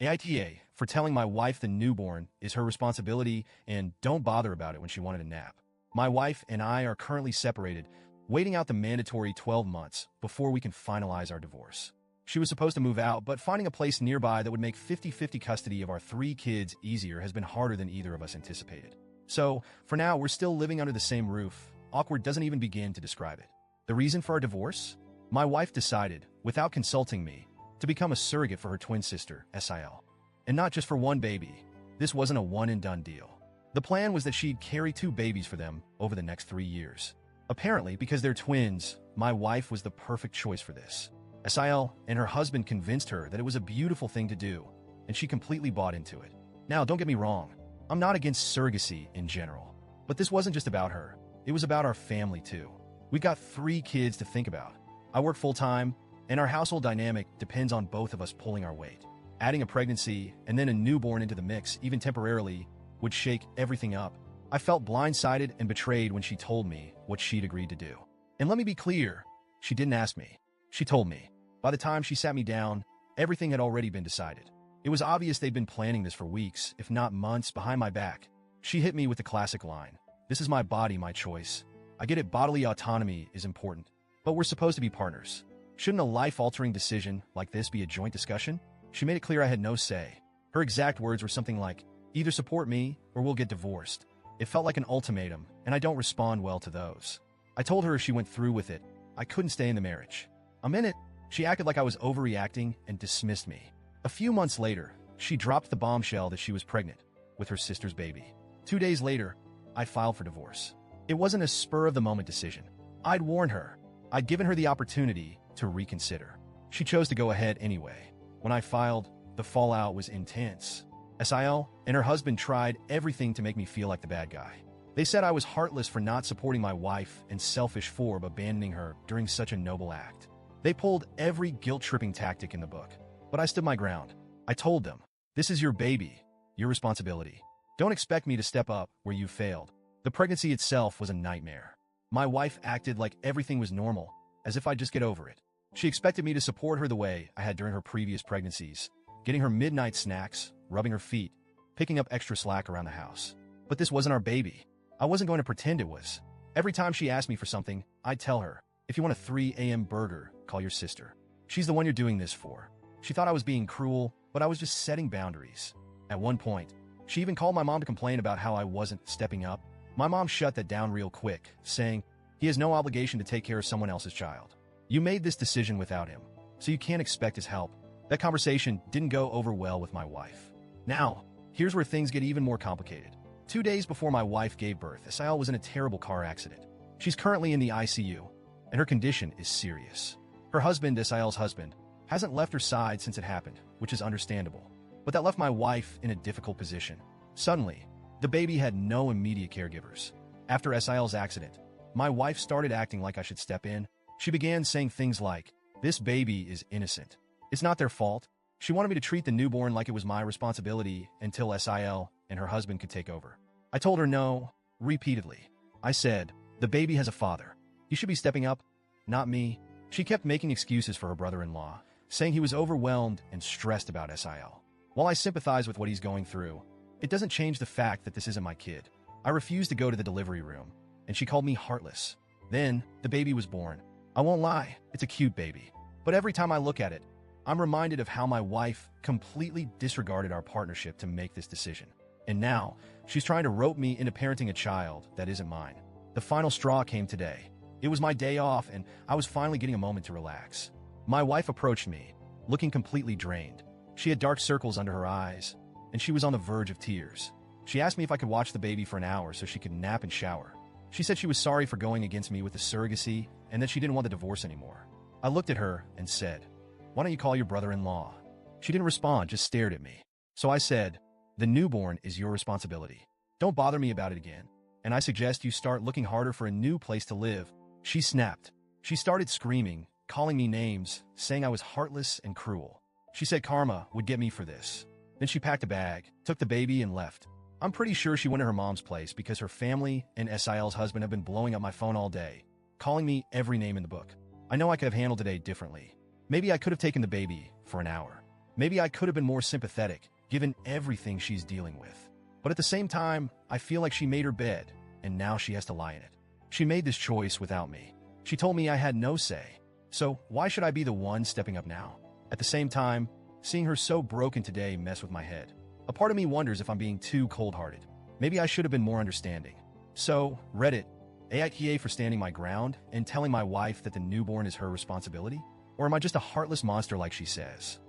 AITA for telling my wife the newborn is her responsibility and don't bother about it when she wanted a nap. My wife and I are currently separated, waiting out the mandatory 12 months before we can finalize our divorce. She was supposed to move out, but finding a place nearby that would make 50-50 custody of our 3 kids easier has been harder than either of us anticipated. So, for now, we're still living under the same roof. Awkward doesn't even begin to describe it. The reason for our divorce? My wife decided, without consulting me, to become a surrogate for her twin sister, SIL. And not just for one baby. This wasn't a one-and-done deal. The plan was that she'd carry 2 babies for them over the next 3 years. Apparently, because they're twins, my wife was the perfect choice for this. SIL and her husband convinced her that it was a beautiful thing to do, and she completely bought into it. Now, don't get me wrong, I'm not against surrogacy in general. But this wasn't just about her, it was about our family too. We've got 3 kids to think about. I work full-time, and our household dynamic depends on both of us pulling our weight. Adding a pregnancy and then a newborn into the mix, even temporarily, would shake everything up. I felt blindsided and betrayed when she told me what she'd agreed to do. And let me be clear, she didn't ask me. She told me. By the time she sat me down, everything had already been decided. It was obvious they'd been planning this for weeks, if not months, behind my back. She hit me with the classic line, "This is my body, my choice. I get it, bodily autonomy is important, but we're supposed to be partners. Shouldn't a life-altering decision like this be a joint discussion?" She made it clear I had no say. Her exact words were something like, "Either support me or we'll get divorced." It felt like an ultimatum, and I don't respond well to those. I told her if she went through with it, I couldn't stay in the marriage. A minute, she acted like I was overreacting and dismissed me. A few months later, she dropped the bombshell that she was pregnant with her sister's baby. 2 days later, I filed for divorce. It wasn't a spur-of-the-moment decision. I'd warned her. I'd given her the opportunity to reconsider. She chose to go ahead anyway. When I filed, the fallout was intense. SIL and her husband tried everything to make me feel like the bad guy. They said I was heartless for not supporting my wife and selfish for abandoning her during such a noble act. They pulled every guilt-tripping tactic in the book, but I stood my ground. I told them, "This is your baby, your responsibility. Don't expect me to step up where you failed." The pregnancy itself was a nightmare. My wife acted like everything was normal, as if I'd just get over it. She expected me to support her the way I had during her previous pregnancies, getting her midnight snacks, rubbing her feet, picking up extra slack around the house. But this wasn't our baby. I wasn't going to pretend it was. Every time she asked me for something, I'd tell her, "If you want a 3 a.m. burger, call your sister. She's the one you're doing this for." She thought I was being cruel, but I was just setting boundaries. At one point, she even called my mom to complain about how I wasn't stepping up. My mom shut that down real quick, saying, "He has no obligation to take care of someone else's child. You made this decision without him, so you can't expect his help." That conversation didn't go over well with my wife. Now, here's where things get even more complicated. 2 days before my wife gave birth, SIL was in a terrible car accident. She's currently in the ICU, and her condition is serious. Her husband, SIL's husband, hasn't left her side since it happened, which is understandable. But that left my wife in a difficult position. Suddenly, the baby had no immediate caregivers. After SIL's accident, my wife started acting like I should step in. She began saying things like, "This baby is innocent. It's not their fault." She wanted me to treat the newborn like it was my responsibility until SIL and her husband could take over. I told her no, repeatedly. I said, "The baby has a father. He should be stepping up, not me." She kept making excuses for her brother-in-law, saying he was overwhelmed and stressed about SIL. While I sympathize with what he's going through, it doesn't change the fact that this isn't my kid. I refused to go to the delivery room, and she called me heartless. Then, the baby was born. I won't lie, it's a cute baby. But every time I look at it, I'm reminded of how my wife completely disregarded our partnership to make this decision. And now, she's trying to rope me into parenting a child that isn't mine. The final straw came today. It was my day off, and I was finally getting a moment to relax. My wife approached me, looking completely drained. She had dark circles under her eyes, and she was on the verge of tears. She asked me if I could watch the baby for an hour so she could nap and shower. She said she was sorry for going against me with the surrogacy and that she didn't want the divorce anymore. I looked at her and said, "Why don't you call your brother-in-law?" She didn't respond, just stared at me. So I said, "The newborn is your responsibility. Don't bother me about it again. And I suggest you start looking harder for a new place to live." She snapped. She started screaming, calling me names, saying I was heartless and cruel. She said karma would get me for this. Then she packed a bag, took the baby, and left. I'm pretty sure she went to her mom's place because her family and SIL's husband have been blowing up my phone all day, calling me every name in the book. I know I could have handled today differently. Maybe I could have taken the baby for an hour. Maybe I could have been more sympathetic, given everything she's dealing with. But at the same time, I feel like she made her bed, and now she has to lie in it. She made this choice without me. She told me I had no say. So why should I be the one stepping up now? At the same time, seeing her so broken today mess with my head. A part of me wonders if I'm being too cold-hearted. Maybe I should have been more understanding. So, Reddit, AITA for standing my ground and telling my wife that the newborn is her responsibility? Or am I just a heartless monster like she says?